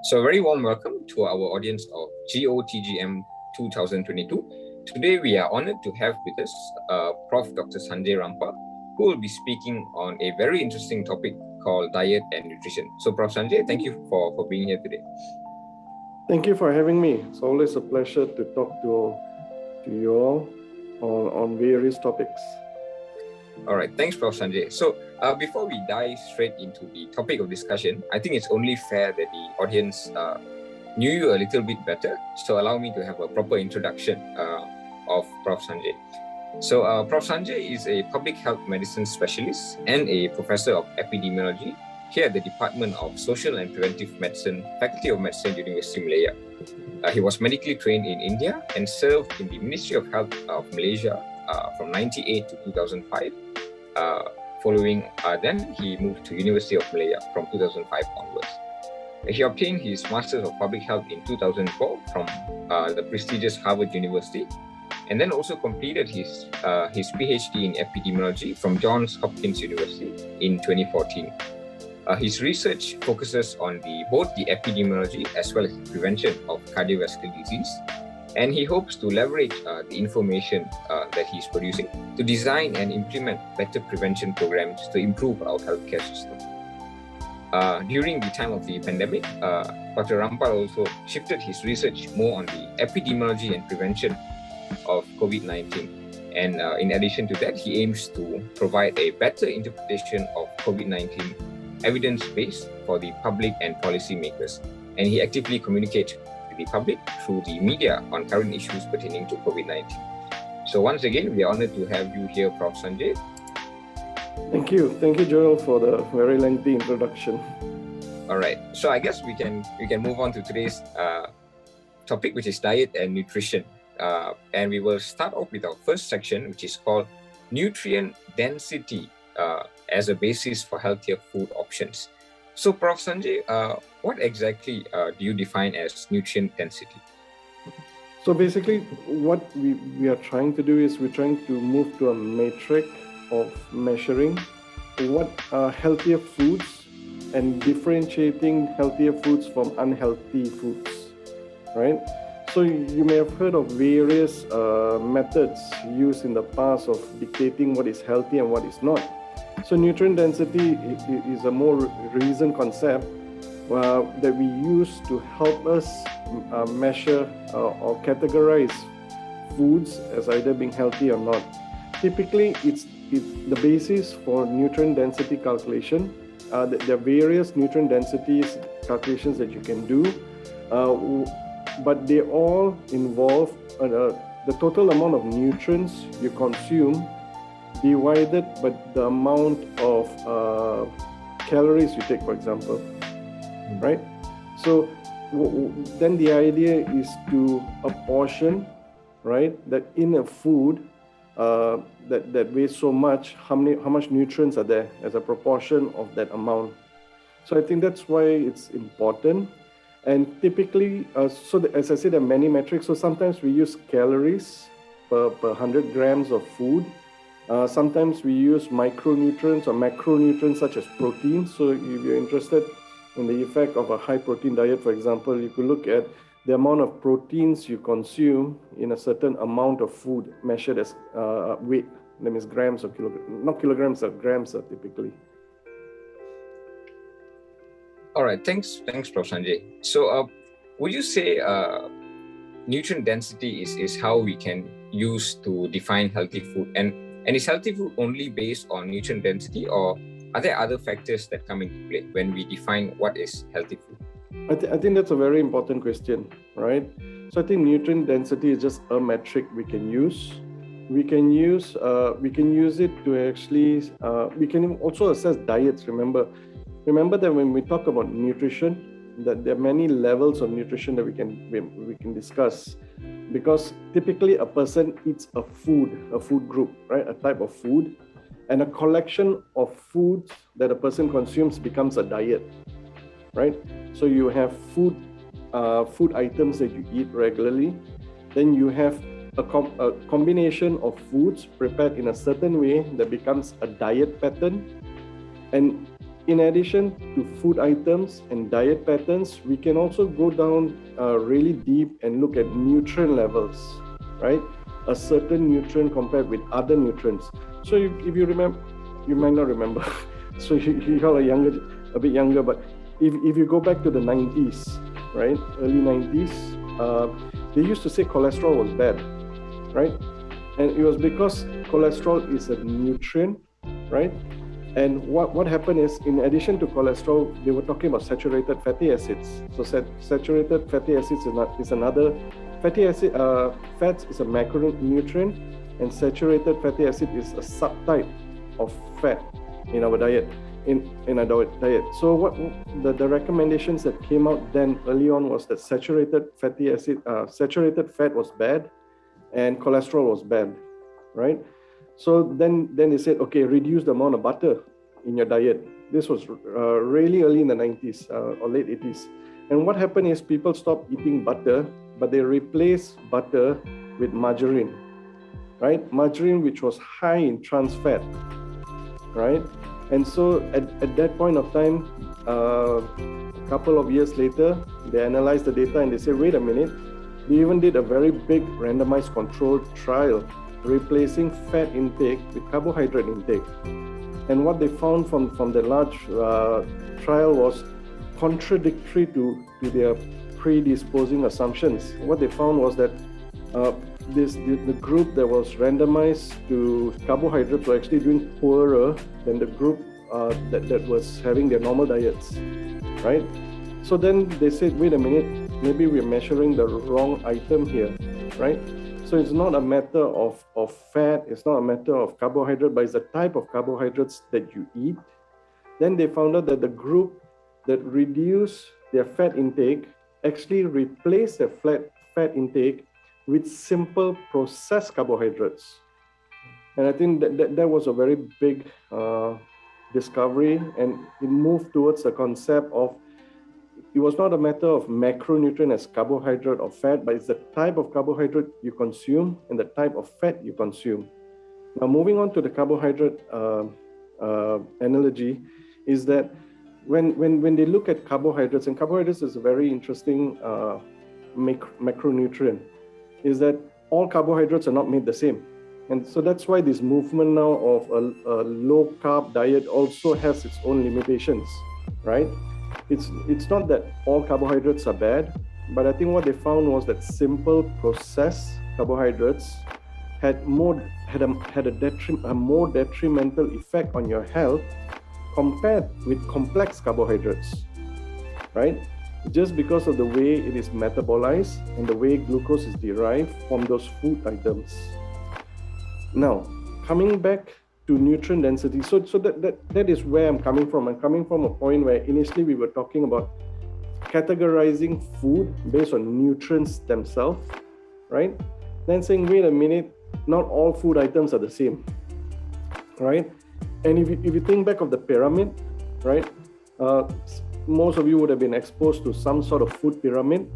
So, a very warm welcome to our audience of GOTGM 2022. Today, we are honored to have with us Prof. Dr. Sanjay Rampal, who will be speaking on a very interesting topic called diet and nutrition. So, Prof. Sanjay, thank you for being here today. Thank you for having me. It's always a pleasure to talk to you all on various topics. All right, thanks, Prof. Sanjay. So, before we dive straight into the topic of discussion, I think it's only fair that the audience knew you a little bit better. So, allow me to have a proper introduction of Prof. Sanjay. So, Prof. Sanjay is a public health medicine specialist and a professor of epidemiology here at the Department of Social and Preventive Medicine, Faculty of Medicine, University of Malaya. He was medically trained in India and served in the Ministry of Health of Malaysia from 1998 to 2005. Following then, he moved to University of Malaya from 2005 onwards. He obtained his Masters of Public Health in 2004 from the prestigious Harvard University, and then also completed his PhD in epidemiology from Johns Hopkins University in 2014. His research focuses on both the epidemiology as well as the prevention of cardiovascular disease, and he hopes to leverage the information that he's producing to design and implement better prevention programs to improve our healthcare system. During the time of the pandemic, Dr. Rampal also shifted his research more on the epidemiology and prevention of COVID-19. And in addition to that, he aims to provide a better interpretation of COVID-19 evidence-based for the public and policymakers. And he actively communicates with the public through the media on current issues pertaining to COVID-19. So once again, we are honored to have you here, Prof. Sanjay. Thank you, Joel, for the very lengthy introduction. All right. So I guess we can move on to today's topic, which is diet and nutrition. And we will start off with our first section, which is called nutrient density as a basis for healthier food options. So, Prof. Sanjay, what exactly do you define as nutrient density? So basically, what we are trying to do is we're trying to move to a metric of measuring what are healthier foods and differentiating healthier foods from unhealthy foods, right? So you may have heard of various methods used in the past of dictating what is healthy and what is not. So nutrient density is a more recent concept that we use to help us measure or categorize foods as either being healthy or not. Typically, it's the basis for nutrient density calculation. There are various nutrient densities calculations that you can do, but they all involve the total amount of nutrients you consume divided by the amount of calories you take, for example, right? So then the idea is to apportion, right, that in a food that weighs so much, how much nutrients are there as a proportion of that amount. So I think that's why it's important. And typically, as I said, there are many metrics. So sometimes we use calories per 100 grams of food. Sometimes we use micronutrients or macronutrients such as protein. So if you're interested in the effect of a high protein diet, for example, you could look at the amount of proteins you consume in a certain amount of food measured as weight. That means grams or kilograms, not kilograms, grams typically. All right, thanks, Prof. Sanjay. So would you say nutrient density is how we can use to define healthy food? And is healthy food only based on nutrient density, or are there other factors that come into play when we define what is healthy food? I think that's a very important question, right? So I think nutrient density is just a metric we can use. We can use it to actually, we can also assess diets. Remember that when we talk about nutrition, that there are many levels of nutrition that we can discuss, because typically a person eats a food group, right? A type of food, and a collection of foods that a person consumes becomes a diet, right? So you have food items that you eat regularly, then you have a combination of foods prepared in a certain way that becomes a diet pattern, and in addition to food items and diet patterns, we can also go down really deep and look at nutrient levels, right? A certain nutrient compared with other nutrients. So if you remember, you might not remember. So you all are a bit younger, but if you go back to the 90s, right? Early 90s, they used to say cholesterol was bad, right? And it was because cholesterol is a nutrient, right? And what happened is, in addition to cholesterol, they were talking about saturated fatty acids. So saturated fatty acids is another fatty acid. Fats is a macronutrient, and saturated fatty acid is a subtype of fat in our diet. In our diet. So what the recommendations that came out then early on was that saturated fat was bad, and cholesterol was bad, right? So then they said, okay, reduce the amount of butter in your diet. This was really early in the 90s or late 80s. And what happened is people stopped eating butter, but they replaced butter with margarine, right? Margarine, which was high in trans fat, right? And so at that point of time, a couple of years later, they analyzed the data and they said, wait a minute, they even did a very big randomized controlled trial replacing fat intake with carbohydrate intake. And what they found from the large trial was contradictory to their predisposing assumptions. What they found was that the group that was randomized to carbohydrates were actually doing poorer than the group that was having their normal diets, right? So then they said, wait a minute, maybe we're measuring the wrong item here, right? So it's not a matter of fat, it's not a matter of carbohydrate, but it's the type of carbohydrates that you eat. Then they found out that the group that reduced their fat intake actually replaced their fat intake with simple processed carbohydrates. And I think that was a very big discovery, and it moved towards the concept of, it was not a matter of macronutrient as carbohydrate or fat, but it's the type of carbohydrate you consume and the type of fat you consume. Now, moving on to the carbohydrate analogy, is that when they look at carbohydrates, and carbohydrates is a very interesting macronutrient, is that all carbohydrates are not made the same. And so that's why this movement now of a low carb diet also has its own limitations, right? It's not that all carbohydrates are bad, but I think what they found was that simple processed carbohydrates had a more detrimental effect on your health compared with complex carbohydrates, right? Just because of the way it is metabolized and the way glucose is derived from those food items. Now, coming back to nutrient density, so that is where I'm coming from. I'm coming from a point where initially we were talking about categorizing food based on nutrients themselves, right? Then saying, wait a minute, not all food items are the same, right? And if you think back of the pyramid, right? Most of you would have been exposed to some sort of food pyramid.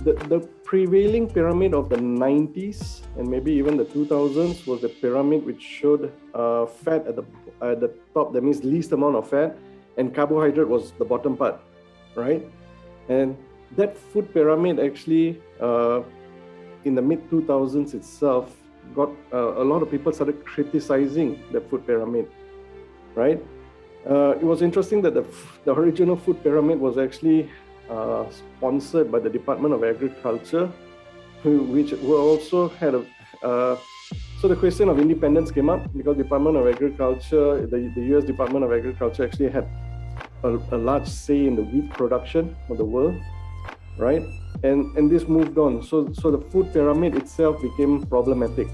The prevailing pyramid of the 90s and maybe even the 2000s was the pyramid which showed fat at the top, that means least amount of fat, and carbohydrate was the bottom part, right? And that food pyramid actually, in the mid-2000s itself, got a lot of people started criticizing the food pyramid, right? It was interesting that the original food pyramid was actually sponsored by the Department of Agriculture, which also had so the question of independence came up because Department of Agriculture, the US Department of Agriculture actually had a large say in the wheat production of the world, right? And this moved on. So the food pyramid itself became problematic,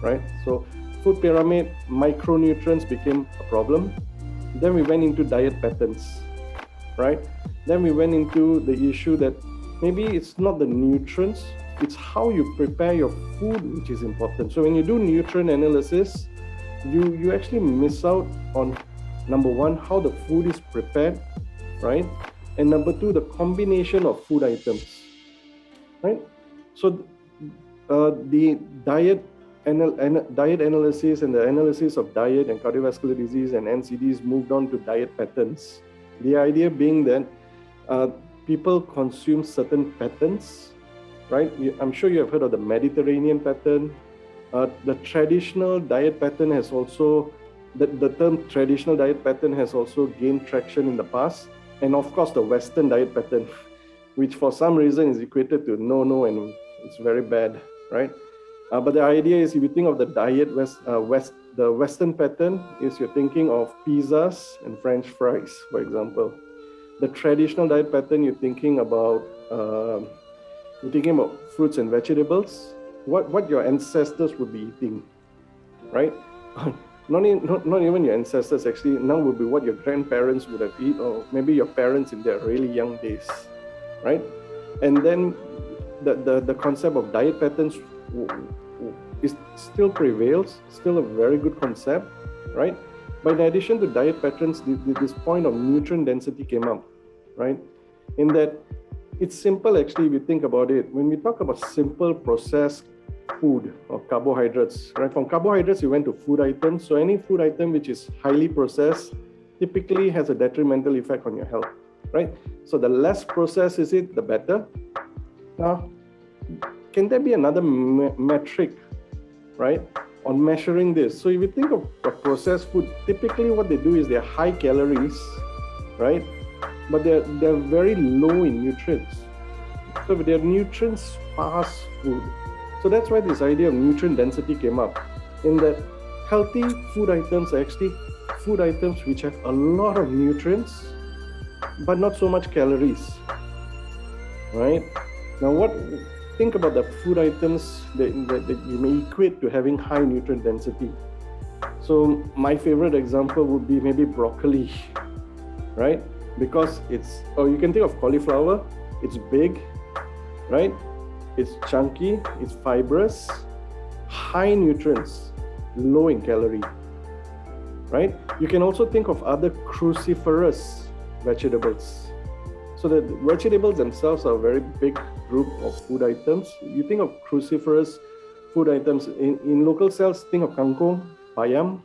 right? So food pyramid, micronutrients became a problem. Then we went into diet patterns, right? Then we went into the issue that maybe it's not the nutrients, it's how you prepare your food which is important. So when you do nutrient analysis, you actually miss out on, number one, how the food is prepared, right? And number two, the combination of food items, right? So the diet diet analysis and the analysis of diet and cardiovascular disease and NCDs moved on to diet patterns. The idea being that people consume certain patterns, right? I'm sure you have heard of the Mediterranean pattern. The traditional diet pattern has also, the term traditional diet pattern has also gained traction in the past. And of course, the Western diet pattern, which for some reason is equated to no, and it's very bad, right? But the idea is, if you think of the diet, the Western pattern is you're thinking of pizzas and French fries, for example. The traditional diet pattern, you're thinking about fruits and vegetables, what your ancestors would be eating, right? Not even your ancestors, actually, now would be what your grandparents would have eaten, or maybe your parents in their really young days, right? And then the concept of diet patterns is still prevails, still a very good concept, right? But in addition to diet patterns, this point of nutrient density came up, right? In that it's simple, actually, if you think about it. When we talk about simple processed food or carbohydrates, right? From carbohydrates, you went to food items. So any food item which is highly processed typically has a detrimental effect on your health, right? So the less processed is it, the better. Now, can there be another metric, right, on measuring this? So if you think of processed food, typically what they do is they're high calories, right? But they're very low in nutrients. So they're nutrient sparse food. So that's why this idea of nutrient density came up, in that healthy food items are actually food items which have a lot of nutrients, but not so much calories, right? Now, think about the food items that you may equate to having high nutrient density. So my favorite example would be maybe broccoli, right? Because you can think of cauliflower, it's big, right? It's chunky, it's fibrous, high nutrients, low in calorie, right? You can also think of other cruciferous vegetables. So the vegetables themselves are a very big group of food items. You think of cruciferous food items, in local cells, think of kangkong, bayam,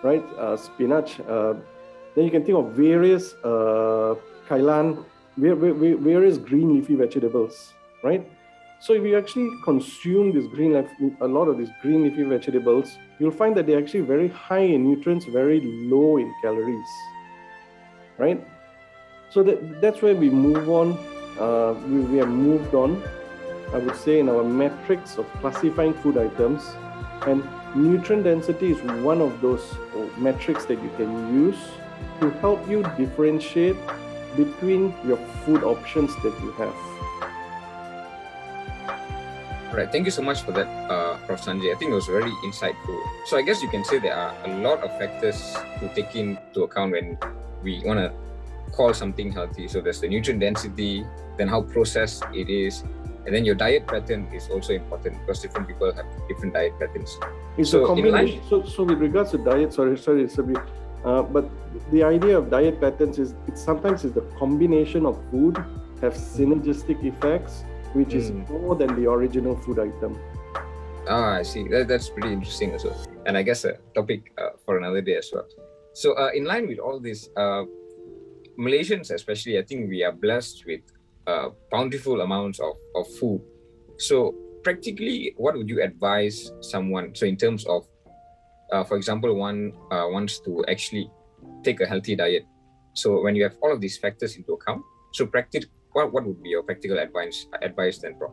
right? Spinach. Then you can think of various kailan, various green leafy vegetables, right? So if you actually consume a lot of these green leafy vegetables, you'll find that they're actually very high in nutrients, very low in calories, right? So that's where we move on. We have moved on, I would say, in our metrics of classifying food items. And nutrient density is one of those metrics that you can use to help you differentiate between your food options that you have. All right, thank you so much for that, Prof. Sanjay. I think it was very insightful. So I guess you can say there are a lot of factors to take into account when we want to call something healthy. So there's the nutrient density, then how processed it is, and then your diet pattern is also important because different people have different diet patterns. It's a combination. So with regards to diet, sorry, Sabi, but the idea of diet patterns is sometimes the combination of food have synergistic effects, which is more than the original food item. I see. That's pretty interesting as well. And I guess a topic for another day as well. So in line with all this, Malaysians especially, I think we are blessed with bountiful amounts of food. So practically, what would you advise someone? So in terms of, for example, one wants to actually take a healthy diet. So when you have all of these factors into account, so what would be your practical advice then, Prof?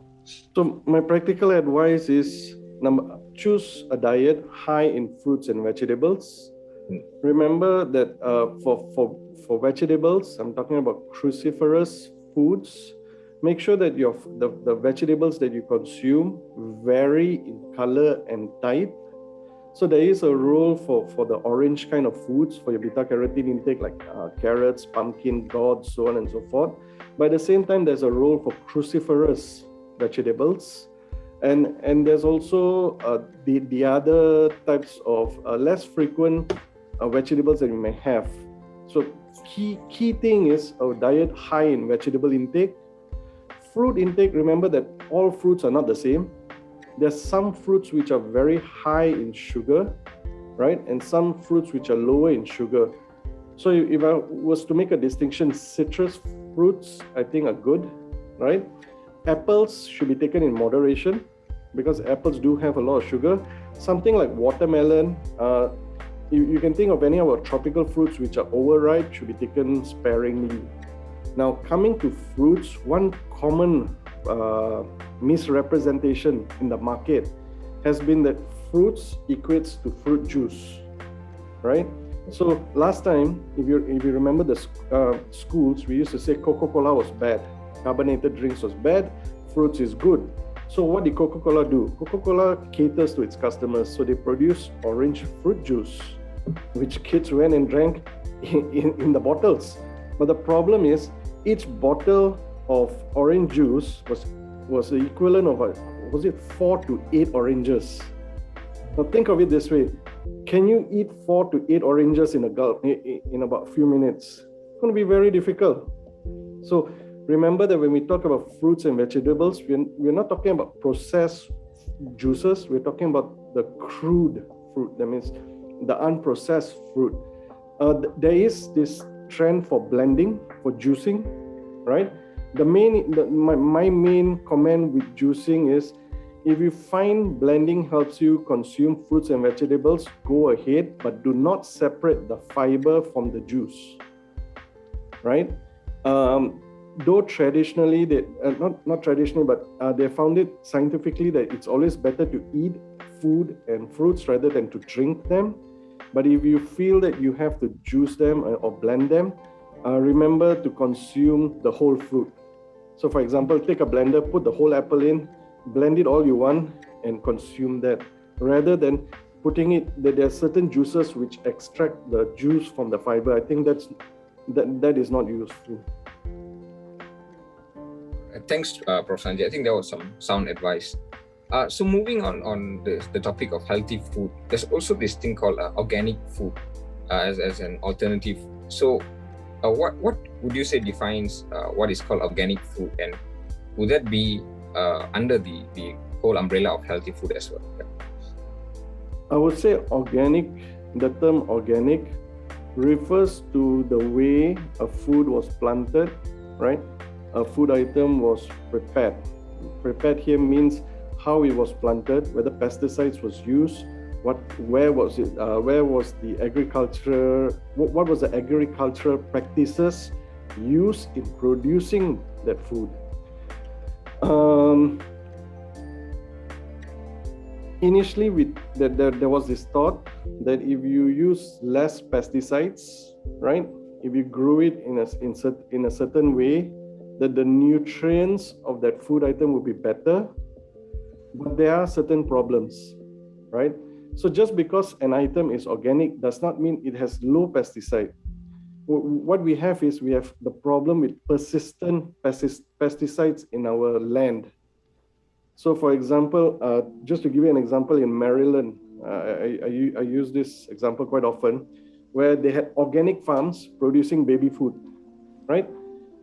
So my practical advice is, choose a diet high in fruits and vegetables. Remember that for vegetables, I'm talking about cruciferous foods. Make sure that the vegetables that you consume vary in color and type. So there is a role for the orange kind of foods for your beta-carotene intake, like carrots, pumpkin, gourds, so on and so forth. But at the same time, there's a role for cruciferous vegetables. And there's also the other types of less frequent vegetables that you may have. So key thing is a diet high in vegetable intake. Fruit intake, remember that all fruits are not the same. there's some fruits which are very high in sugar, right? And some fruits which are lower in sugar. So if I was to make a distinction, citrus fruits, I think, are good, right? Apples should be taken in moderation because apples do have a lot of sugar. Something like watermelon, you can think of any of our tropical fruits which are overripe should be taken sparingly. Now, coming to fruits, one common misrepresentation in the market has been that fruits equates to fruit juice, right? So last time, if you remember the schools, we used to say Coca-Cola was bad, carbonated drinks was bad, fruits is good. So what did Coca-Cola do? Coca-Cola caters to its customers, so they produce orange fruit juice, which kids went and drank in the bottles. But the problem is, each bottle of orange juice was the equivalent of, was it 4 to 8 oranges? Now think of it this way, can you eat 4 to 8 oranges in a gulp in about a few minutes? It's going to be very difficult. So remember that when we talk about fruits and vegetables, we're not talking about processed juices, we're talking about the crude fruit, that means the unprocessed fruit. There is this trend for blending, for juicing, right? My main comment with juicing is, if you find blending helps you consume fruits and vegetables, go ahead, but do not separate the fiber from the juice, right? Though traditionally, not traditionally, but they found it scientifically that it's always better to eat food and fruits rather than to drink them. But if you feel that you have to juice them or blend them, remember to consume the whole fruit. So for example, take a blender, put the whole apple in, blend it all you want and consume that, rather than putting it, that there are certain juices which extract the juice from the fiber. I think that is not useful. Thanks, Prof. Sanjay. I think that was some sound advice. So moving on the topic of healthy food, there's also this thing called organic food as an alternative. So what would you say defines what is called organic food, and would that be under the whole umbrella of healthy food as well? Yeah. I would say organic, the term organic refers to the way a food was planted, right? A food item was prepared. Prepared here means how it was planted, whether pesticides was used, where was it, where was the agriculture, what was the agricultural practices used in producing that food. Initially, there was this thought that if you use less pesticides, right, if you grew it in a certain way, that the nutrients of that food item will be better. But there are certain problems, right? So just because an item is organic does not mean it has low pesticide. What we have is we have the problem with persistent pesticides in our land. So for example, just to give you an example, in Maryland, I use this example quite often, where they had organic farms producing baby food, right?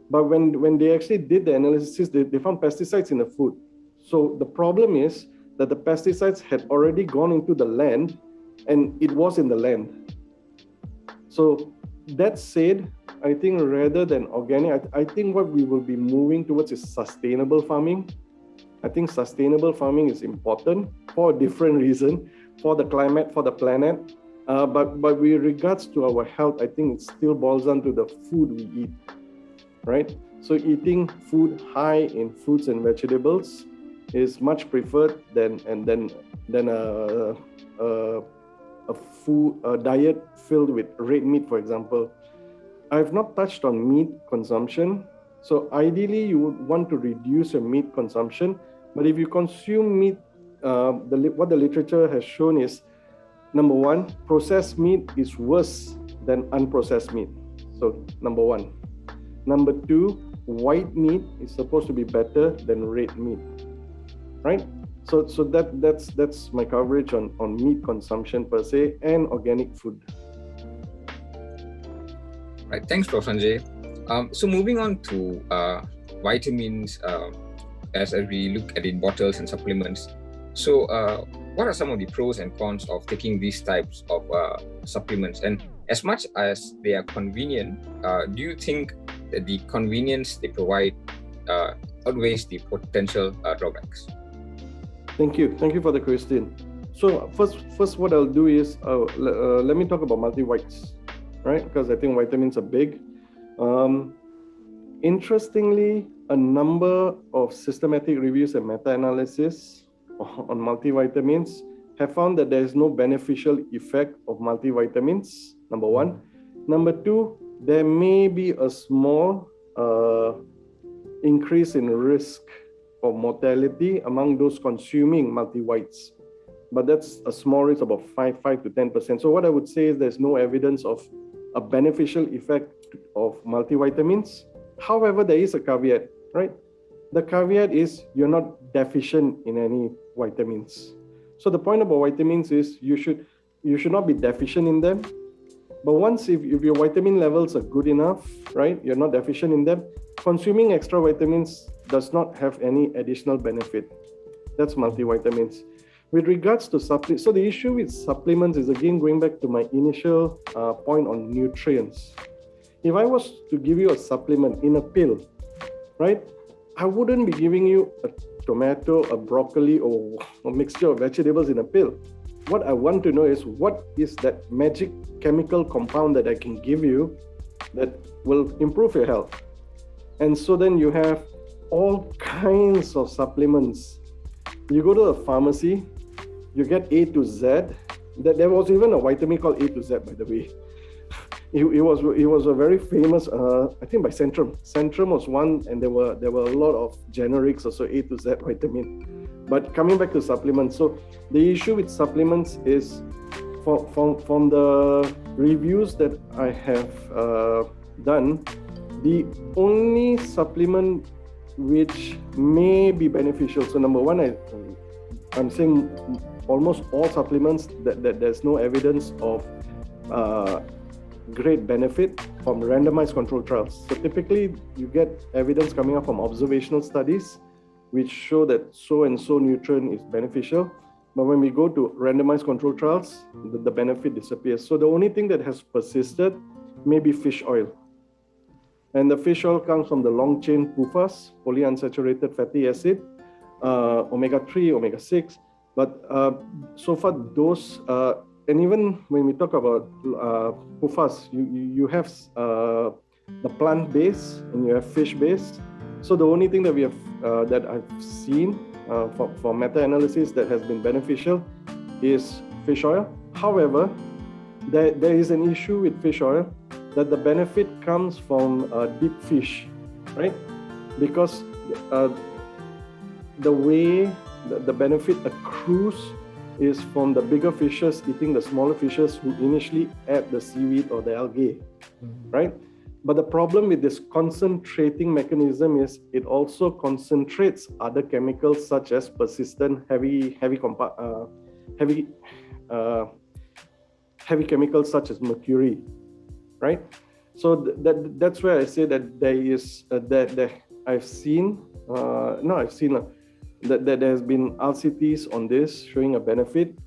But when they actually did the analysis, they found pesticides in the food. So the problem is that the pesticides had already gone into the land and it was in the land. So that said, I think rather than organic, I think what we will be moving towards is sustainable farming. I think sustainable farming is important for a different reason, for the climate, for the planet. But with regards to our health, I think it still boils down to the food we eat, right? So eating food high in fruits and vegetables is much preferred than a diet filled with red meat, for example. I've not touched on meat consumption. So ideally, you would want to reduce your meat consumption. But if you consume meat, what the literature has shown is, number one, processed meat is worse than unprocessed meat. So number one. Number two, white meat is supposed to be better than red meat, right? So that's my coverage on meat consumption per se and organic food. Right, thanks, Prof. Sanjay. So moving on to vitamins, as we look at in bottles and supplements, So, what are some of the pros and cons of taking these types of supplements? And as much as they are convenient, do you think that the convenience they provide outweighs the potential drawbacks? Thank you for the question. So first, what I'll do is let me talk about multivites, right? Because I think vitamins are big. Interestingly, a number of systematic reviews and meta-analysis on multivitamins have found that there is no beneficial effect of multivitamins, number one. Number two, there may be a small increase in risk of mortality among those consuming multivites. But that's a small risk, about 5 to 10%. So what I would say is there's no evidence of a beneficial effect of multivitamins. However, there is a caveat, right? The caveat is you're not deficient in any vitamins. So the point about vitamins is you should not be deficient in them. But once if your vitamin levels are good enough, right, you're not deficient in them, consuming extra vitamins does not have any additional benefit. That's multivitamins. With regards to supplements, so the issue with supplements is again going back to my initial point on nutrients. If I was to give you a supplement in a pill, right, I wouldn't be giving you a tomato, a broccoli, or a mixture of vegetables in a pill. What I want to know is what is that magic chemical compound that I can give you that will improve your health. And so then you have all kinds of supplements. You go to a pharmacy, you get A to Z. There was even a vitamin called A to Z, by the way. It was a very famous, I think by Centrum. Centrum was one, and there were a lot of generics also A to Z vitamin. But coming back to supplements, so the issue with supplements is from the reviews that I have done, the only supplement which may be beneficial. So number one, I'm saying almost all supplements that there's no evidence of great benefit from randomized controlled trials. So typically you get evidence coming up from observational studies which show that so and so nutrient is beneficial. But when we go to randomized controlled trials, the benefit disappears. So the only thing that has persisted may be fish oil. And the fish oil comes from the long chain PUFAs, polyunsaturated fatty acid, omega-3, omega-6. But so far those, and even when we talk about PUFAs, you have the plant-based and you have fish-based. So the only thing that we have that I've seen for meta-analysis that has been beneficial is fish oil. However, there is an issue with fish oil that the benefit comes from deep fish, right? Because the way the benefit accrues is from the bigger fishes eating the smaller fishes who initially ate the seaweed or the algae, right? But the problem with this concentrating mechanism is it also concentrates other chemicals such as persistent heavy chemicals such as mercury, right? So that's where I say that there is that I've seen that there has been RCTs on this showing a benefit,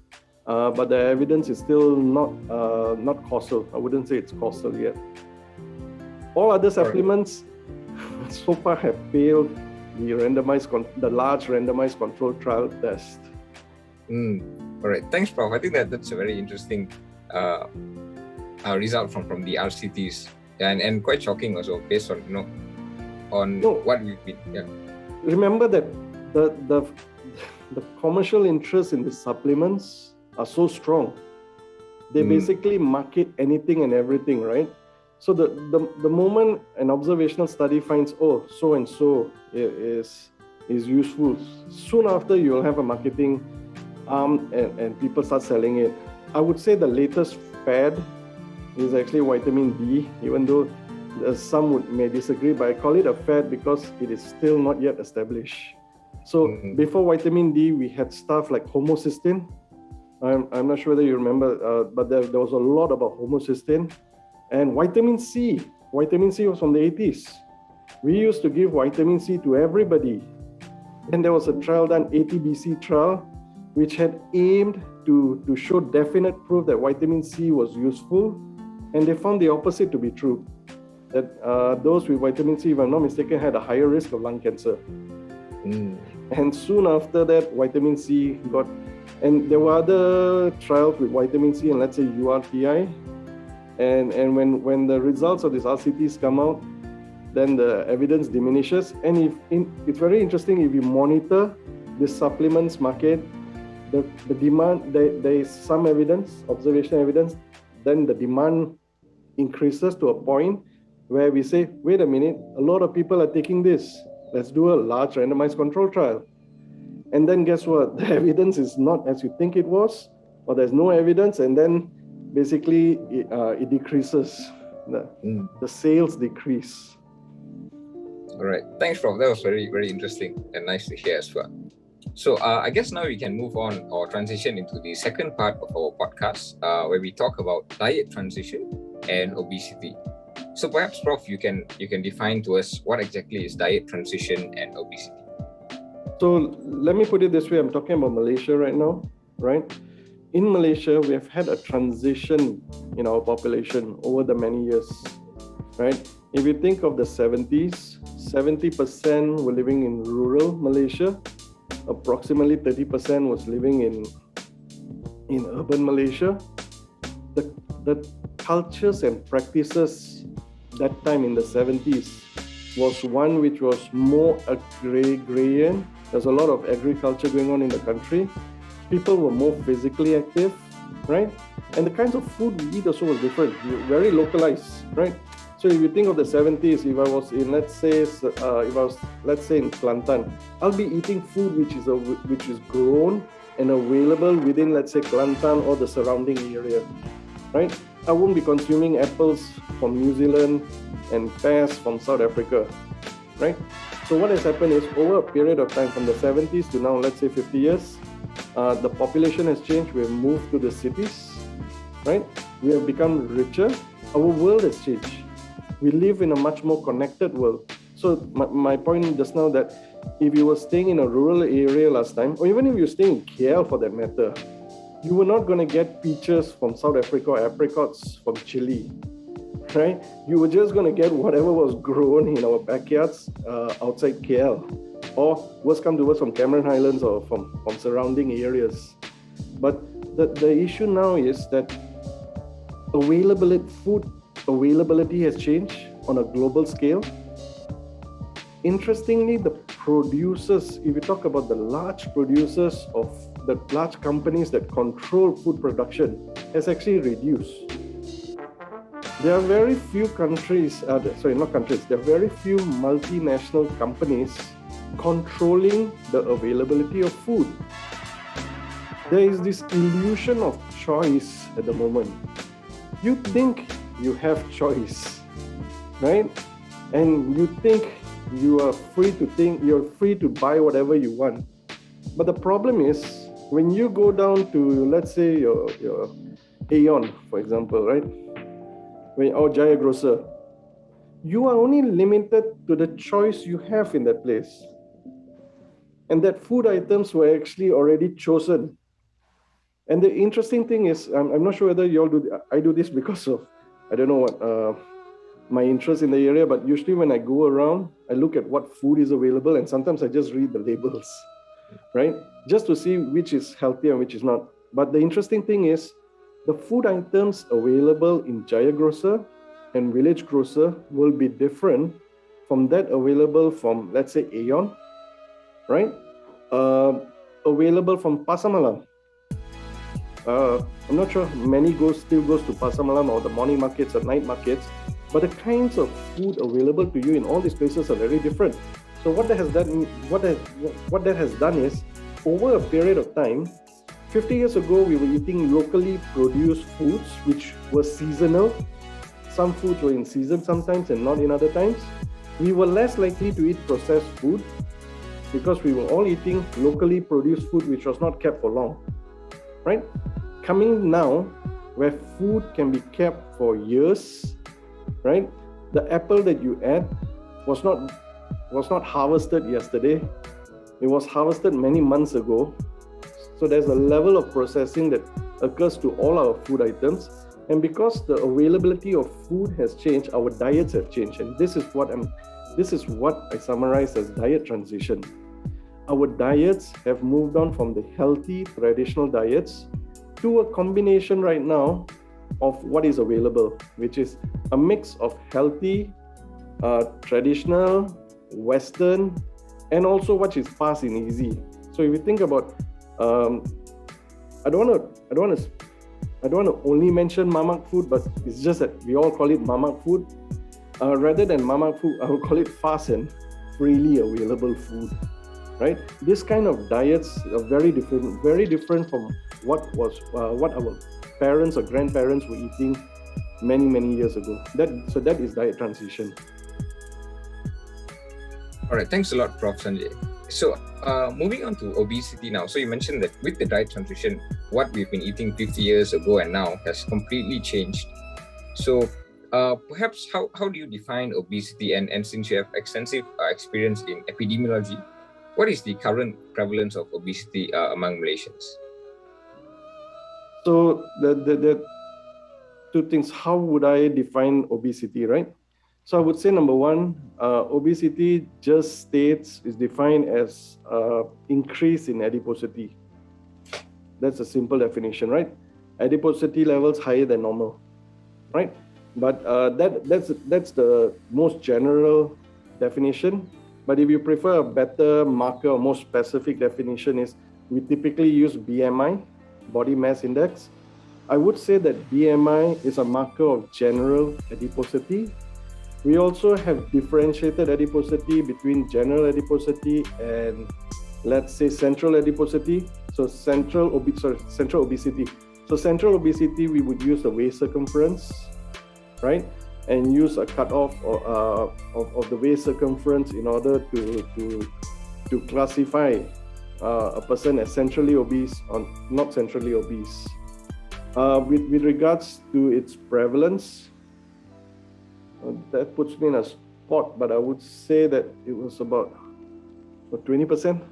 but the evidence is still not causal. I wouldn't say it's causal yet. All other supplements so far have failed the large randomized controlled trial test. All right, thanks, Prof. I think that's a very interesting result from the RCTs, and quite shocking also based on what we've been. Yeah. Remember that the commercial interest in the supplements are so strong. They basically market anything and everything, right? So the moment an observational study finds, so and so is useful, soon after you'll have a marketing arm and people start selling it. I would say the latest fad is actually vitamin D, even though some may disagree, but I call it a fad because it is still not yet established. So before vitamin D, we had stuff like homocysteine. I'm not sure whether you remember, but there was a lot about homocysteine. And vitamin C was from the 80s. We used to give vitamin C to everybody. Then there was a trial done, ATBC trial, which had aimed to show definite proof that vitamin C was useful, and they found the opposite to be true. That those with vitamin C, if I'm not mistaken, had a higher risk of lung cancer. And soon after that, vitamin C got, and there were other trials with vitamin C and let's say URTI. And when the results of these RCTs come out, then the evidence diminishes. And it's very interesting, if you monitor the supplements market, the demand, there is some evidence, observational evidence, then the demand increases to a point where we say, wait a minute, a lot of people are taking this. Let's do a large randomized control trial. And then guess what? The evidence is not as you think it was, or there's no evidence, and then basically it decreases. The sales decrease. All right. Thanks, Prof. That was very, very interesting and nice to hear as well. So I guess now we can move on or transition into the second part of our podcast, where we talk about diet transition and obesity. So perhaps, Prof, you can define to us what exactly is diet transition and obesity. So let me put it this way. I'm talking about Malaysia right now, right? In Malaysia, we have had a transition in our population over the many years, right? If you think of the 70s, 70% were living in rural Malaysia. Approximately 30% was living in urban Malaysia. The cultures and practices that time in the 70s was one which was more agrarian. There's a lot of agriculture going on in the country. People were more physically active, right? And the kinds of food we eat also was different, very localized, right? So if you think of the 70s, if I was in, let's say in Kelantan, I'll be eating food which is grown and available within, let's say, Kelantan or the surrounding area, right? I won't be consuming apples from New Zealand and pears from South Africa, right? So what has happened is, over a period of time from the 70s to now, let's say 50 years, the population has changed. We have moved to the cities, right? We have become richer. Our world has changed. We live in a much more connected world. So my point just now, that if you were staying in a rural area last time, or even if you're staying in KL for that matter, you were not going to get peaches from South Africa or apricots from Chile, right? You were just going to get whatever was grown in our backyards outside KL, or worst come to worst, from Cameron Highlands or from surrounding areas. But the issue now is that food availability has changed on a global scale. Interestingly, the producers, if you talk about the large producers of the large companies that control food production, has actually reduced. There are very few countries, there are very few multinational companies controlling the availability of food. There is this illusion of choice at the moment. You think you have choice, right? And you think you're free to buy whatever you want. But the problem is, when you go down to, let's say, your Aeon, for example, right? Or Jaya Grocer, you are only limited to the choice you have in that place. And that food items were actually already chosen. And the interesting thing is, I'm not sure whether you all do, I do this because of, I don't know what, my interest in the area, but usually when I go around, I look at what food is available, and sometimes I just read the labels, right? Just to see which is healthy and which is not. But the interesting thing is, the food items available in Jaya Grocer and Village Grocer will be different from that available from, let's say, Aeon, right? Available from Pasar Malam. I'm not sure many still goes to Pasar Malam or the morning markets or night markets, but the kinds of food available to you in all these places are very different. So what that has done is, over a period of time, 50 years ago, we were eating locally produced foods which were seasonal. Some foods were in season sometimes and not in other times. We were less likely to eat processed food because we were all eating locally produced food which was not kept for long, right? Coming now, where food can be kept for years, right? The apple that you ate was not harvested yesterday. It was harvested many months ago, So there's a level of processing that occurs to all our food items. And because the availability of food has changed, our diets have changed. And this is what I summarize as diet transition. Our diets have moved on from the healthy traditional diets to a combination right now of what is available, which is a mix of healthy, traditional, Western, and also what is fast and easy. So if you think about, I don't want to only mention mamak food, but it's just that we all call it mamak food. Rather than mamak food, I would call it fast and freely available food. Right? This kind of diets are very different from what our parents or grandparents were eating many years ago. So that is diet transition. All right, thanks a lot, Prof. Sanjay. So moving on to obesity now. So you mentioned that with the diet transition, what we've been eating 50 years ago and now has completely changed. So perhaps how do you define obesity? And since you have extensive experience in epidemiology, what is the current prevalence of obesity among Malaysians? So the two things. How would I define obesity, right? So I would say number one, obesity is defined as increase in adiposity. That's a simple definition, right? Adiposity levels higher than normal, right? But that's the most general definition. But if you prefer a better marker or more specific definition, is we typically use BMI, body mass index. I would say that BMI is a marker of general adiposity. We also have differentiated adiposity between general adiposity and, let's say, central adiposity. So central obesity. So central obesity, we would use the waist circumference, right? And use a cutoff of the waist circumference in order to classify a person as centrally obese or not centrally obese. With regards to its prevalence, that puts me in a spot, but I would say that it was about 20%.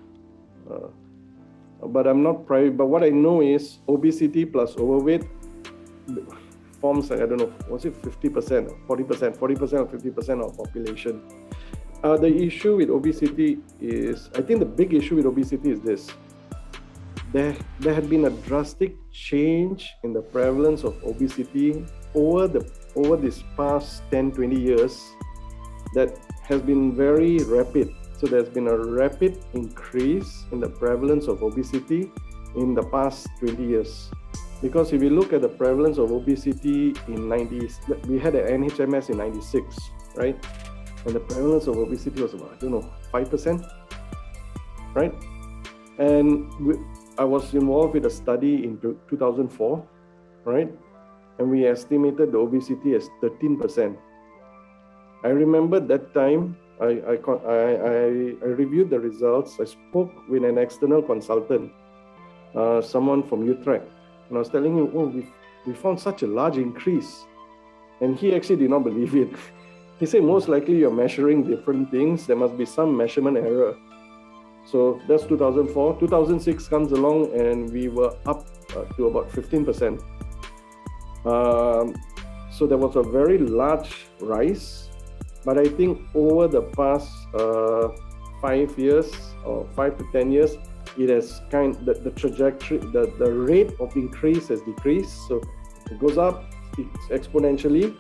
But I'm not private. But what I know is obesity plus overweight forms, I don't know, was it 50%, 40%, 40% or 50% of population. The issue with obesity is, I think the big issue with obesity is this. There had been a drastic change in the prevalence of obesity over this past 10-20 years that has been very rapid. So there's been a rapid increase in the prevalence of obesity in the past 20 years. Because if you look at the prevalence of obesity in 90s, we had an NHMS in 96, right? And the prevalence of obesity was about, 5%, right? And I was involved with a study in 2004, right? And we estimated the obesity as 13%. I remember that time, I reviewed the results. I spoke with an external consultant, someone from Utrecht. And I was telling him, we found such a large increase. And he actually did not believe it. He said, most likely you're measuring different things. There must be some measurement error. So that's 2004. 2006 comes along and we were up to about 15%. So there was a very large rise. But I think over the past 5 years or 5 to 10 years, it has the trajectory, the rate of increase has decreased. So it goes up exponentially.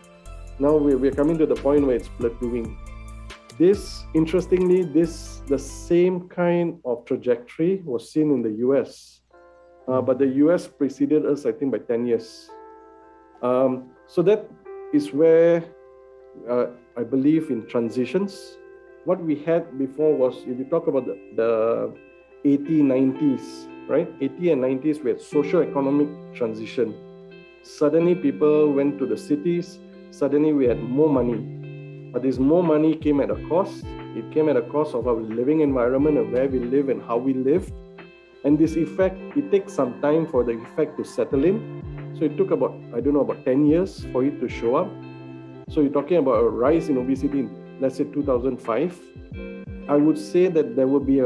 Now we're coming to the point where it's plateauing. Interestingly, the same kind of trajectory was seen in the US. But the US preceded us, I think, by 10 years. So that is where I believe in transitions. What we had before was, if you talk about the 80s, 90s, right? 80s and 90s, we had socio-economic transition. Suddenly people went to the cities. Suddenly we had more money. But this more money came at a cost. It came at a cost of our living environment and where we live and how we live. And this effect, it takes some time for the effect to settle in. So it took about 10 years for it to show up. So you're talking about a rise in obesity in, let's say, 2005. I would say that there will be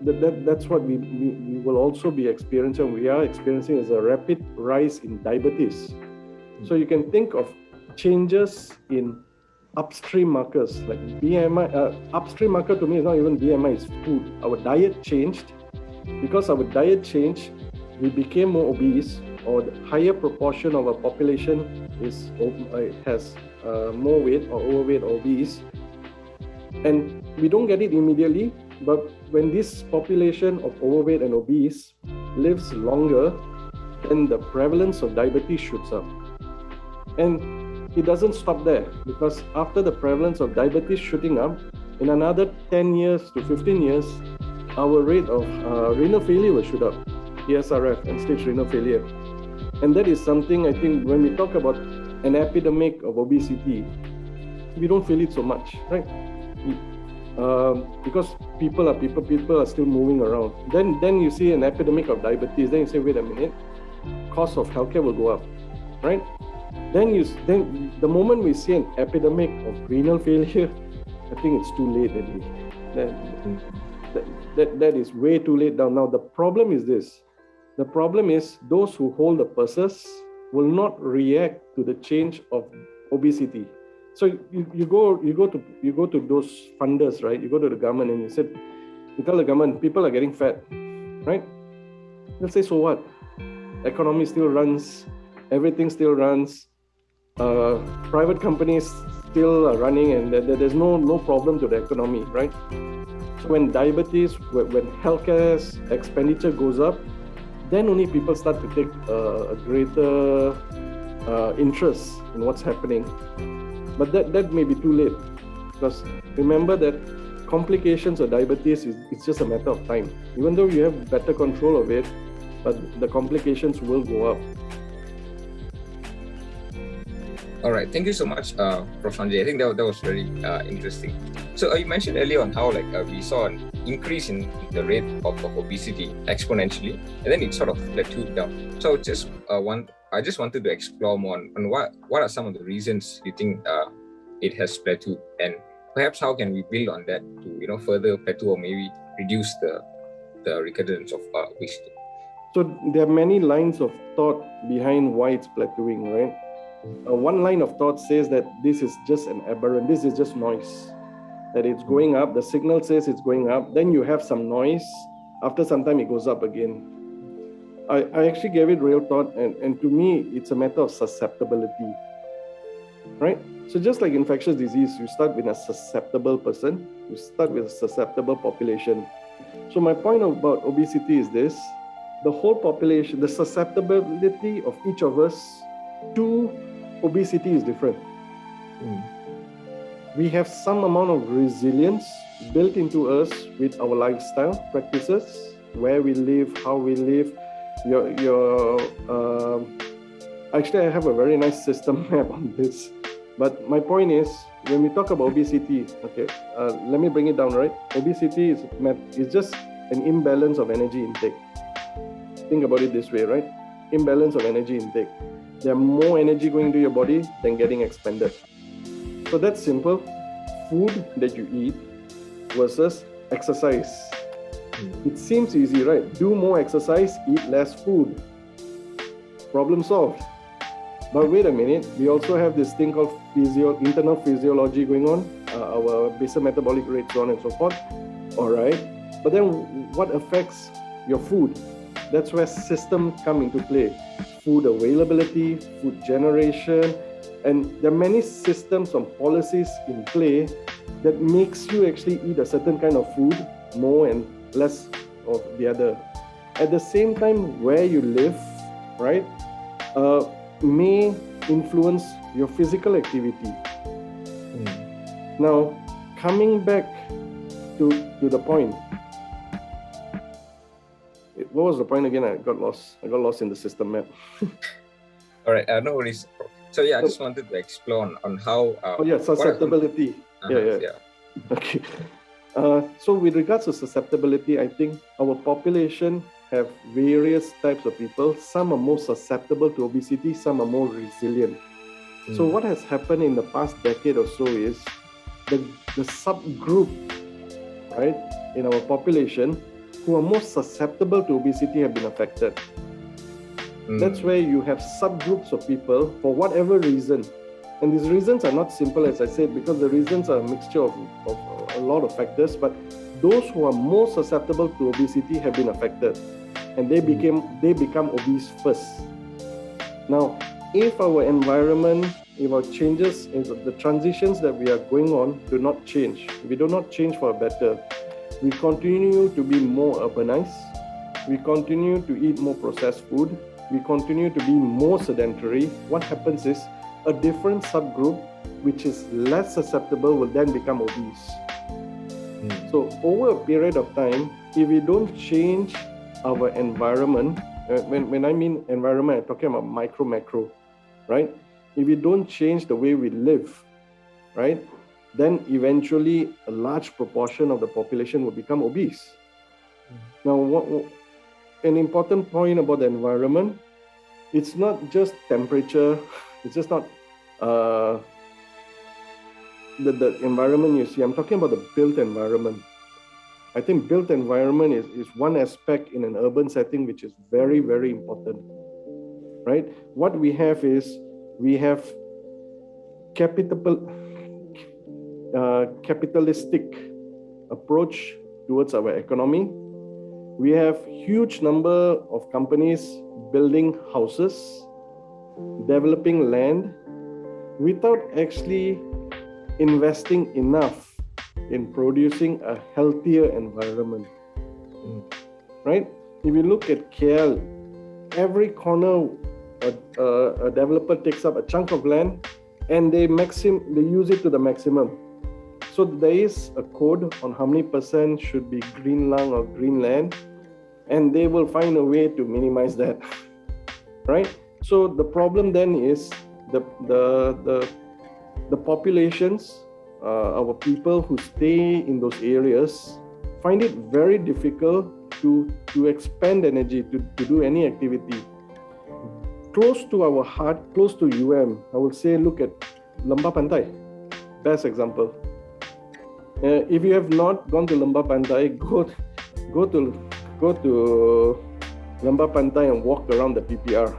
that's what we will also be experiencing. We are experiencing is a rapid rise in diabetes. So you can think of changes in upstream markers like BMI. Upstream marker to me is not even BMI, it's food. Our diet changed. Because our diet changed, we became more obese, or the higher proportion of our population has more weight or overweight or obese. And we don't get it immediately, but when this population of overweight and obese lives longer, then the prevalence of diabetes shoots up. And it doesn't stop there, because after the prevalence of diabetes shooting up, in another 10 years to 15 years, our rate of renal failure will shoot up, ESRF, and stage renal failure. And that is something I think when we talk about an epidemic of obesity, we don't feel it so much, right? Because people are still moving around. Then you see an epidemic of diabetes, then you say, wait a minute, cost of healthcare will go up, right? Then the moment we see an epidemic of renal failure, I think it's too late already. That is way too late now. The problem is this. The problem is those who hold the purses will not react to the change of obesity. So you go to those funders, right? You go to the government and you tell the government people are getting fat, right? They'll say, so what? Economy still runs, everything still runs. Private companies still are running, and there's no problem to the economy, right? So when diabetes, when healthcare expenditure goes up, then only people start to take a greater interest in what's happening. But that may be too late, because remember that complications of diabetes it's just a matter of time. Even though you have better control of it, but the complications will go up. All right, thank you so much, Prof. Sanjay. I think that was very interesting. So you mentioned earlier on how we saw an increase in the rate of obesity exponentially, and then it sort of plateaued down. So I just wanted to explore more on what are some of the reasons you think it has plateaued, and perhaps how can we build on that to further plateau or maybe reduce the recurrence of obesity. So there are many lines of thought behind why it's plateauing, right? One line of thought says that this is just an aberrant, this is just noise, that it's going up, the signal says it's going up, then you have some noise, after some time it goes up again. I actually gave it real thought, and to me, it's a matter of susceptibility, right? So just like infectious disease, you start with a susceptible person, you start with a susceptible population. So my point about obesity is this: the whole population, the susceptibility of each of us to obesity is different. We have some amount of resilience built into us with our lifestyle practices, where we live, how we live. Actually, I have a very nice system map on this. But my point is, when we talk about obesity, okay, let me bring it down, right? Obesity is just an imbalance of energy intake. Think about it this way, right? Imbalance of energy intake. There are more energy going to your body than getting expended. So that's simple. Food that you eat versus exercise. It seems easy, right? Do more exercise, eat less food. Problem solved. But wait a minute, we also have this thing called internal physiology going on, our basal metabolic rate, so on and so forth. All right. But then what affects your food? That's where systems come into play. Food availability, food generation, and there are many systems and policies in play that makes you actually eat a certain kind of food more and less of the other. At the same time, where you live, right, may influence your physical activity. Now, coming back to the point, what was the point again? I got lost in the system map. All right, no worries. So I just wanted to explore on how. Susceptibility. Yeah. Okay. So with regards to susceptibility, I think our population have various types of people. Some are more susceptible to obesity, some are more resilient. So what has happened in the past decade or so is the subgroup, right, in our population who are most susceptible to obesity have been affected. That's where you have subgroups of people for whatever reason. And these reasons are not simple, as I said, because the reasons are a mixture of a lot of factors, but those who are most susceptible to obesity have been affected, and they become obese first. Now, if our environment, if our changes, if the transitions that we are going on do not change, we do not change for a better, we continue to be more urbanized, we continue to eat more processed food, we continue to be more sedentary, what happens is a different subgroup which is less susceptible will then become obese. So over a period of time, if we don't change our environment, when I mean environment, I'm talking about micro, macro, right? If we don't change the way we live, right, then eventually a large proportion of the population will become obese. Now, an important point about the environment, it's not just temperature, it's just not the environment you see. I'm talking about the built environment. I think built environment is one aspect in an urban setting which is very, very important, right? What we have is, we have capitalistic approach towards our economy. We have huge number of companies building houses, developing land, without actually investing enough in producing a healthier environment, right? If you look at KL, every corner a developer takes up a chunk of land and they use it to the maximum. So there is a code on how many percent should be green lung or green land, and they will find a way to minimize that, right? So the problem then is the populations, our people who stay in those areas find it very difficult to expend energy, to do any activity. Close to our heart, close to I would say look at Lembah Pantai, best example. If you have not gone to Lembah Pantai, go to Lembah Pantai and walk around the PPR,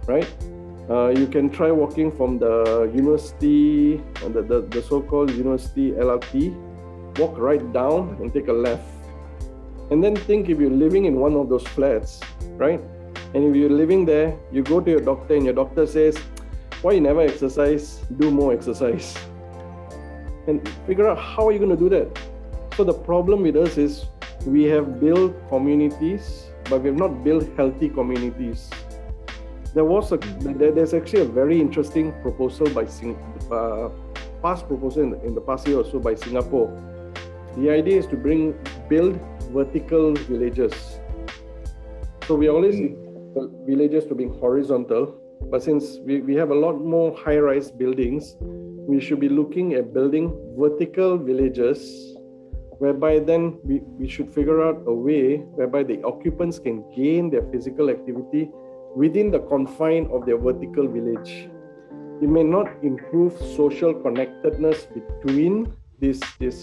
right? You can try walking from the university, the so-called university LRT, walk right down and take a left. And then think if you're living in one of those flats, right? And if you're living there, you go to your doctor and your doctor says, why you never exercise? Do more exercise. And figure out how are you going to do that? So the problem with us is we have built communities, but we have not built healthy communities. There's actually a very interesting proposal by past proposal in the past year or so by Singapore. The idea is to build vertical villages. So we always need villages to be horizontal, but since we have a lot more high-rise buildings, we should be looking at building vertical villages, whereby then we should figure out a way whereby the occupants can gain their physical activity within the confine of their vertical village. It may not improve social connectedness between these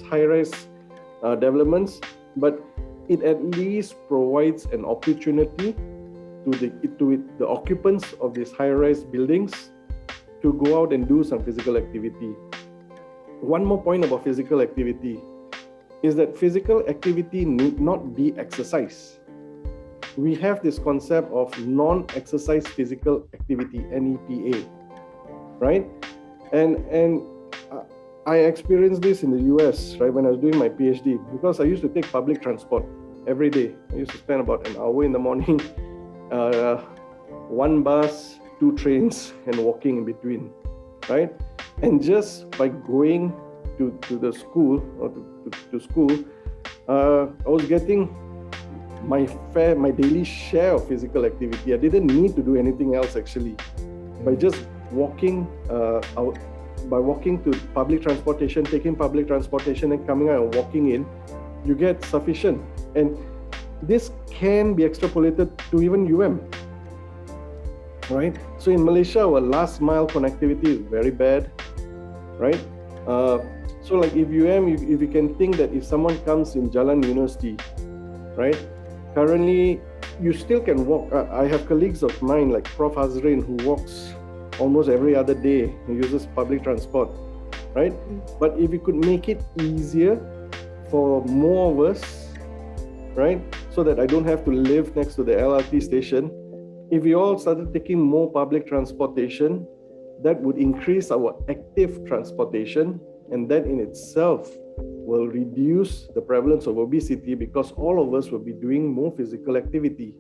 high-rise developments, but it at least provides an opportunity to the occupants of these high-rise buildings to go out and do some physical activity. One more point about physical activity is that physical activity need not be exercise. We have this concept of non-exercise physical activity, NEPA, right? And I experienced this in the US, right, when I was doing my PhD, because I used to take public transport every day. I used to spend about an hour in the morning, one bus, 2 trains, and walking in between, right? And just by going to the school or to school, I was getting my daily share of physical activity. I didn't need to do anything else actually. By just walking out, by walking to public transportation, taking public transportation and coming out and walking in, you get sufficient. And this can be extrapolated to even right? So in Malaysia, our last mile connectivity is very bad, right? So like if you can think that if someone comes in Jalan University right? Currently, you still can walk. I have colleagues of mine like Prof Hazrin who walks almost every other day. He uses public transport, right? But if we could make it easier for more of us, right, so that I don't have to live next to the LRT station, if we all started taking more public transportation, that would increase our active transportation, and that in itself will reduce the prevalence of obesity because all of us will be doing more physical activity.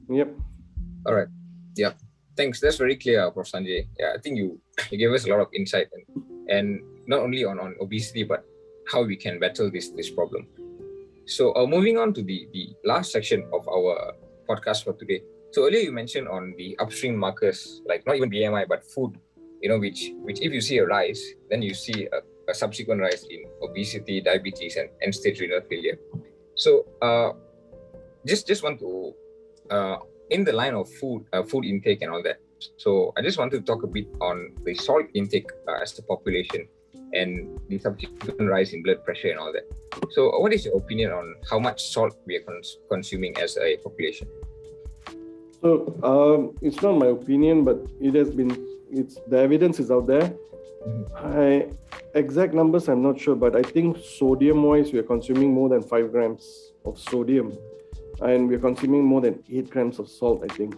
Yep. All right. Yeah. Thanks. That's very clear, Prof. Sanjay. Yeah, I think you gave us a lot of insight and not only on obesity, but how we can battle this problem. So moving on to the last section of our podcast for today. So earlier you mentioned on the upstream markers, like not even BMI, but food, which if you see a rise, then you see a subsequent rise in obesity, diabetes, and end-stage renal failure. So just want to, in the line of food intake and all that. So I just want to talk a bit on the salt intake as a population and the subsequent rise in blood pressure and all that. So what is your opinion on how much salt we are consuming as a population? So it's not my opinion, but the evidence is out there. Exact numbers I'm not sure, but I think sodium-wise, we are consuming more than 5 grams of sodium, and we are consuming more than 8 grams of salt, I think.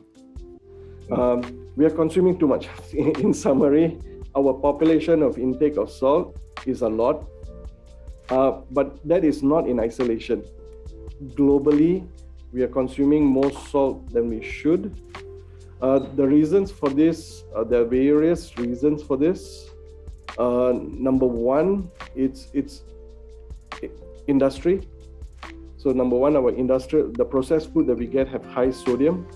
We are consuming too much. In summary, our population of intake of salt is a lot, but that is not in isolation. Globally, we are consuming more salt than we should. The reasons for this, there are various reasons for this. Number one, it's industry. So number one, the processed food that we get have high sodium.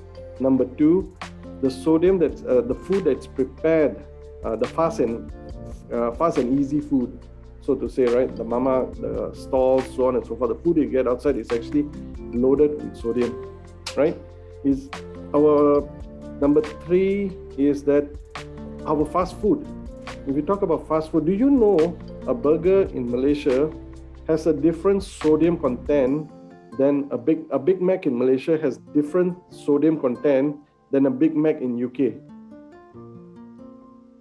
Number two, the sodium the food that's prepared, the fast and easy food, so to say, right? The mama, the stalls, so on and so forth. The food you get outside is actually loaded with sodium, right? Is our number three is that our fast food. If we talk about fast food, do you know a burger in Malaysia has a different sodium content than a Big Mac in Malaysia has different sodium content than a Big Mac in UK,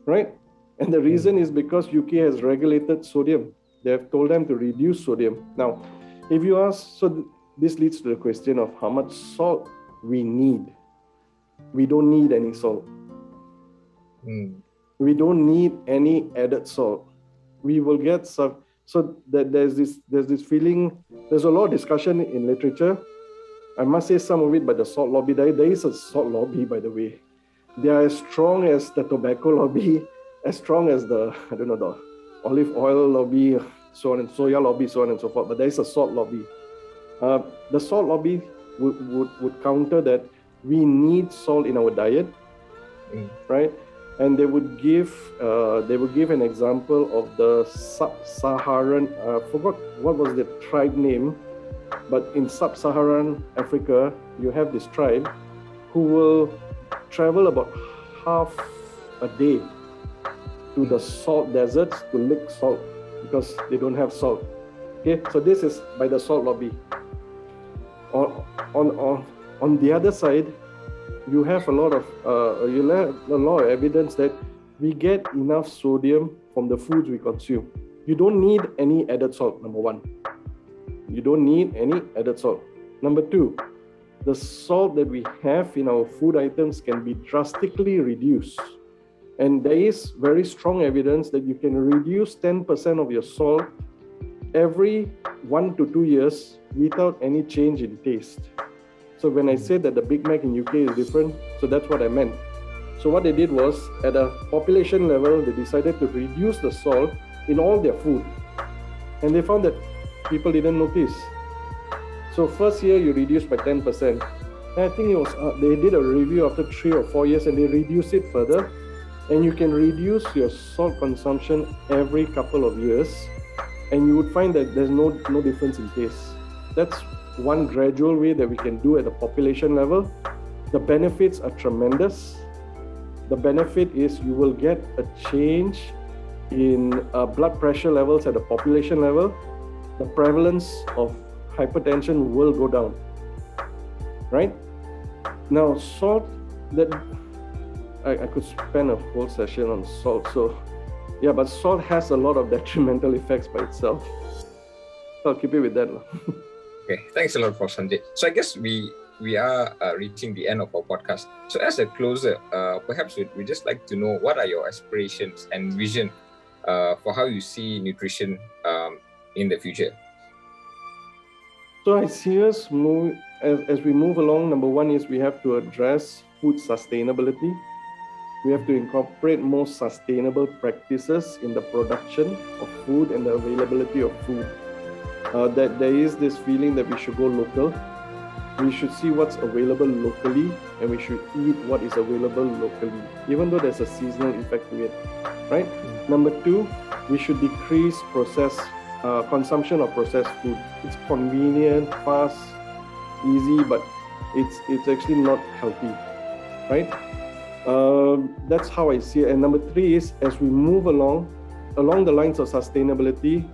right? And the reason is because UK has regulated sodium. They have told them to reduce sodium. Now, if you ask, so this leads to the question of how much salt we need. We don't need any salt. We don't need any added salt. We will get some. So that there's this feeling. There's a lot of discussion in literature. I must say some of it by the salt lobby. There is a salt lobby, by the way. They are as strong as the tobacco lobby, as strong as the olive oil lobby, so on, and soya lobby, so on and so forth. But there is a salt lobby. The salt lobby would counter that we need salt in our diet, right? And they would give an example of the sub-Saharan. I forgot what was the tribe name, but in sub-Saharan Africa, you have this tribe who will travel about half a day to the salt deserts to lick salt because they don't have salt. Okay, so this is by the salt lobby. On the other side, you have a lot of evidence that we get enough sodium from the foods we consume. You don't need any added salt, number one. You don't need any added salt. Number two, the salt that we have in our food items can be drastically reduced. And there is very strong evidence that you can reduce 10% of your salt every 1 to 2 years without any change in taste. So when I said that the Big Mac in UK is different, so that's what I meant. So what they did was, at a population level, they decided to reduce the salt in all their food. And they found that people didn't notice. So first year, you reduced by 10%. And I think it was they did a review after 3 or 4 years and they reduced it further. And you can reduce your salt consumption every couple of years. And you would find that there's no difference in taste. That's one gradual way that we can do at the population level. The benefits are tremendous. The benefit is you will get a change in blood pressure levels at the population level. the prevalence of hypertension will go down, right? Now, salt, that I could spend a whole session on salt. So, yeah, but salt has a lot of detrimental effects by itself. So I'll keep it with that. Okay, thanks a lot, Prof. Sanjay. So I guess we are reaching the end of our podcast. So as a closer, perhaps we'd just like to know what are your aspirations and vision for how you see nutrition in the future? So I see us move, as we move along, number one is we have to address food sustainability. We have to incorporate more sustainable practices in the production of food and the availability of food. That there is this feeling that we should go local. We should see what's available locally and we should eat what is available locally, even though there's a seasonal effect to it, right? Number two, we should decrease consumption of processed food. It's convenient, fast, easy, but it's actually not healthy, right? That's how I see it. And number three is, as we move along the lines of sustainability,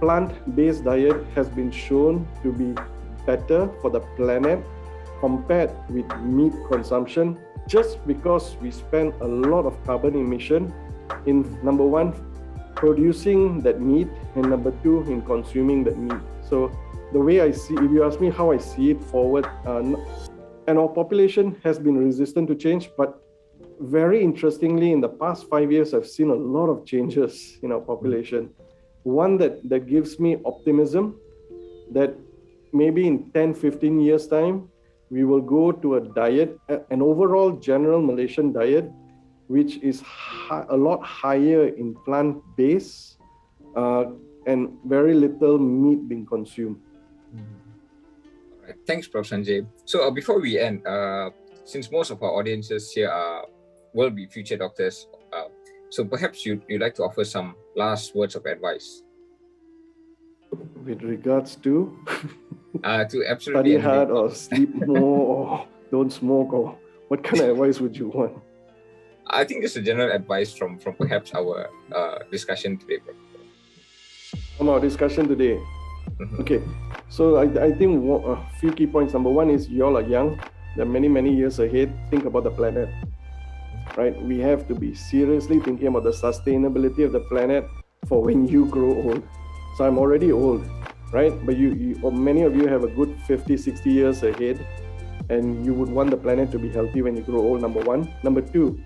plant-based diet has been shown to be better for the planet compared with meat consumption, just because we spend a lot of carbon emission in, number one, producing that meat, and number two, in consuming that meat. So the way I see, if you ask me how I see it forward, and our population has been resistant to change, but very interestingly, in the past 5 years, I've seen a lot of changes in our population. One that gives me optimism that maybe in 10, 15 years' time, we will go to a diet, an overall general Malaysian diet, which is a lot higher in plant-based and very little meat being consumed. All right. Thanks, Prof. Sanjay. So before we end, since most of our audiences here will be future doctors, so perhaps you'd like to offer some last words of advice. With regards to? To absolutely study hard or sleep more or don't smoke, or what kind of advice would you want? I think just a general advice from perhaps our discussion today, Prof. From our discussion today. Mm-hmm. Okay, so I think a few key points. Number one is, you all are young. There are many, many years ahead. Think about the planet, right? We have to be seriously thinking about the sustainability of the planet for when you grow old. So I'm already old, right? But you or many of you have a good 50, 60 years ahead, and you would want the planet to be healthy when you grow old, number one. Number two,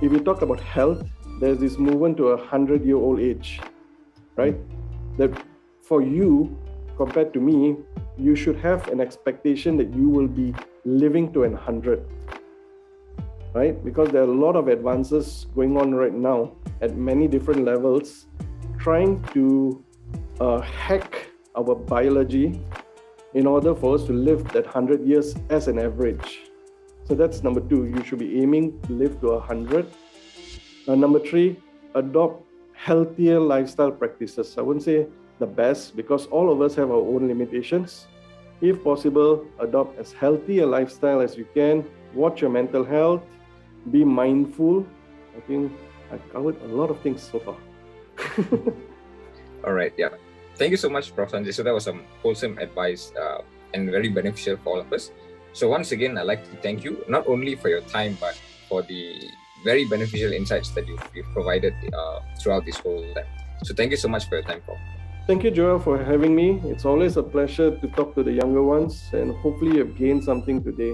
if you talk about health, there's this movement to 100-year-old age, right? That for you, compared to me, you should have an expectation that you will be living to 100, right? Because there are a lot of advances going on right now at many different levels, trying to hack our biology in order for us to live that 100 years as an average. So that's number two. You should be aiming to live to 100. Number three, adopt healthier lifestyle practices. I wouldn't say the best, because all of us have our own limitations. If possible, adopt as healthy a lifestyle as you can. Watch your mental health. Be mindful. I think I've covered a lot of things so far. All right, yeah. Thank you so much, Prof. Sanjay. So that was some wholesome advice and very beneficial for all of us. So once again, I'd like to thank you, not only for your time, but for the very beneficial insights that you've provided throughout this whole time. So thank you so much for your time, Prof. Thank you, Joel, for having me. It's always a pleasure to talk to the younger ones, and hopefully you've gained something today.